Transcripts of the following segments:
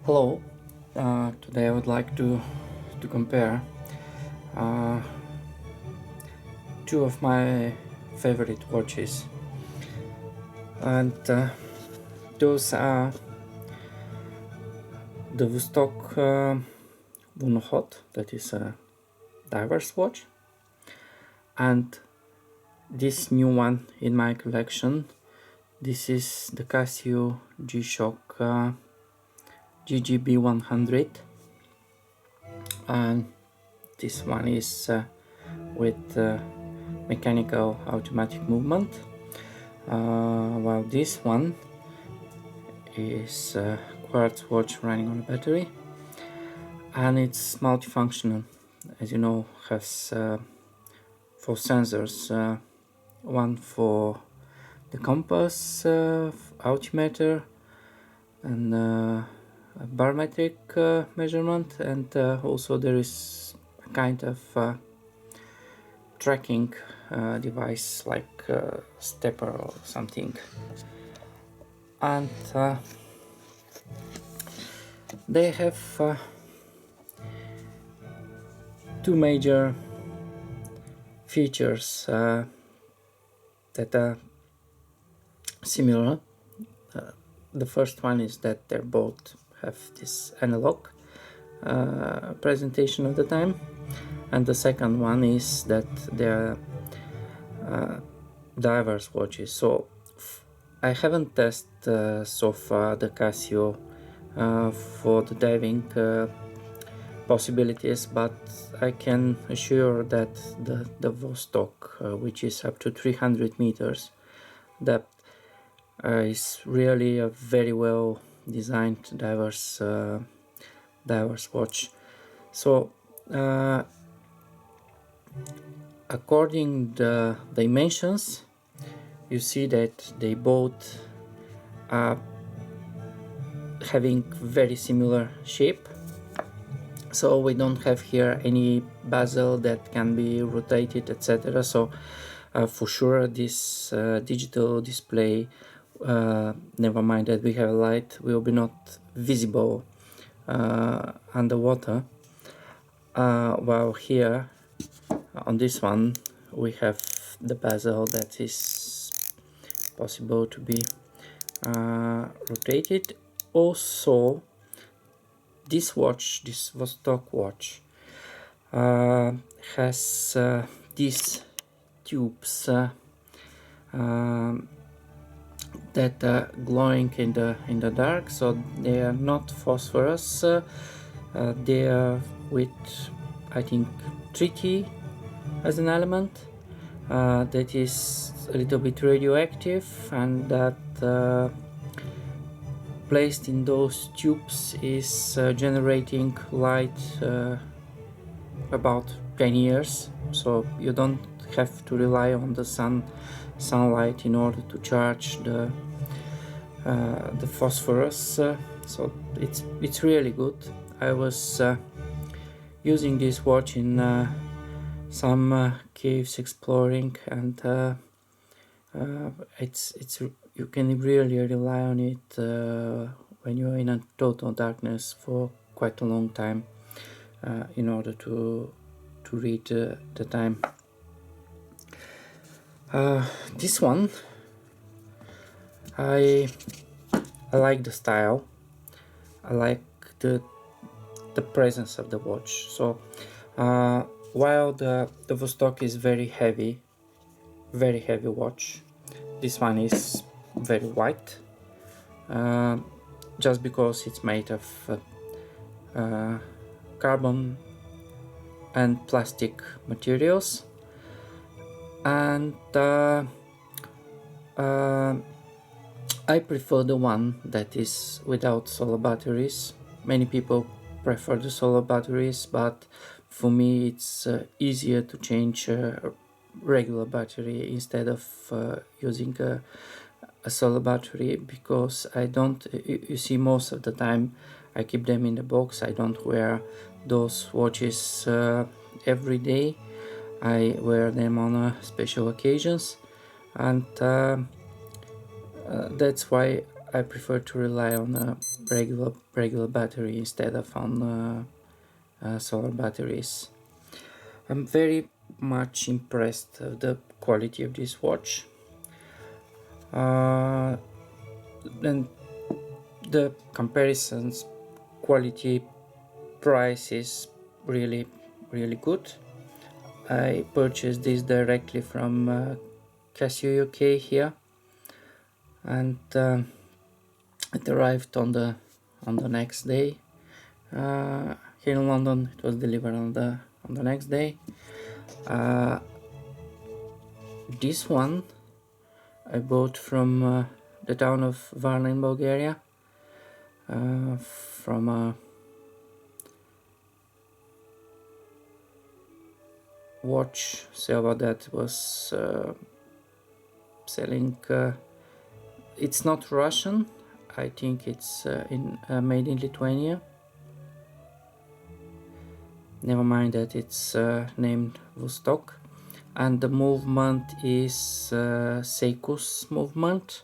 Hello, today I would like to compare uh, two of my favorite watches, and those are the Vostok Lunokhod, that is a diver's watch, and this new one in my collection. This is the Casio G-shok B100, and this one is with mechanical automatic movement, while this one is a quartz watch running on a battery, and it's multifunctional. As you know, has 4 sensors, one for the compass, altimeter, and a barometric measurement, and also there is a kind of tracking device like stepper or something. And they have two major features that are similar. The first one is that they both have this analog presentation of the time, and the second one is that they are divers watches. So I haven't tested so far the Casio for the diving possibilities, but I can assure that the Vostok, which is up to 300 meters depth, is really a very well designed divers watch. So according the dimensions, you see that they both are having very similar shape. So we don't have here any bezel that can be rotated, etc. So for sure this digital display, never mind that we have light, will be not visible underwater, while here on this one we have the bezel that is possible to be rotated. Also, this watch, this Vostok watch, has these tubes that are glowing in the dark, so they are not phosphorus. They are with, I think, tritium as an element that is a little bit radioactive, and that placed in those tubes is generating light about 10 years, so you don't have to rely on the sunlight in order to charge the phosphorus, so it's really good. I was using this watch in some caves exploring, and it's you can really rely on it when you're in a total darkness for quite a long time in order to read the time. This one, I like the style, I like the presence of the watch. So while the Vostok is very heavy watch, this one is very light, just because it's made of carbon and plastic materials, and I prefer the one that is without solar batteries. Many people prefer the solar batteries, but for me it's easier to change a regular battery instead of using a solar battery, because I don't, you see, most of the time I keep them in the box. I don't wear those watches every day. I wear them on special occasions, and that's why I prefer to rely on regular battery instead of on solar batteries. I'm very much impressed of the quality of this watch, and the comparisons quality price is really good. I purchased this directly from Casio UK here, and it arrived on the next day. Here in London, it was delivered on the next day. This one I bought from the town of Varna in Bulgaria, from a watch seller that was selling. It's not Russian. I think it's made in Lithuania. Never mind that it's named Vostok, and the movement is Seiko's movement,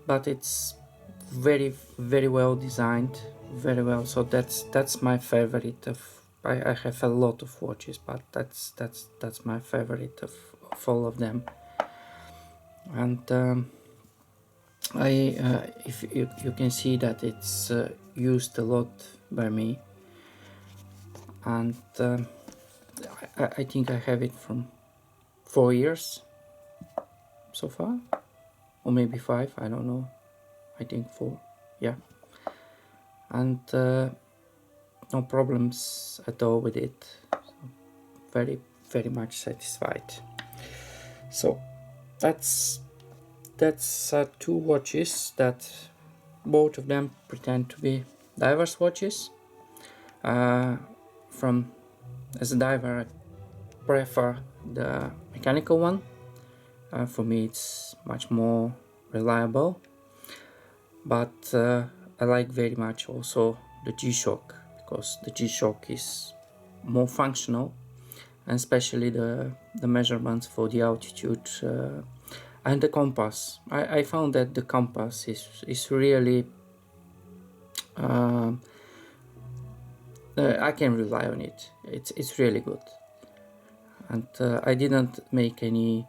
but it's very well designed, very well. So that's my favorite of. I have a lot of watches, but that's my favorite of all of them. And if you can see that it's used a lot by me, and I think I have it from 4 years so far, or maybe 5, I don't know. I think 4, yeah. And no problems at all with it. So very much satisfied. So that's 2 watches that both of them pretend to be divers watches. As a diver, I prefer the mechanical one. For me, it's much more reliable. But I like very much also the G-shok, because the G-shok is more functional, and especially the measurements for the altitude and the compass. I found that the compass is really I can rely on it. It's really good, and I didn't make any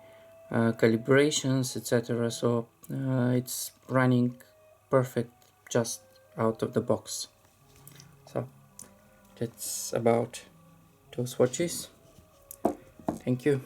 calibrations, etc. So it's running perfect just out of the box. So that's about those watches. Thank you.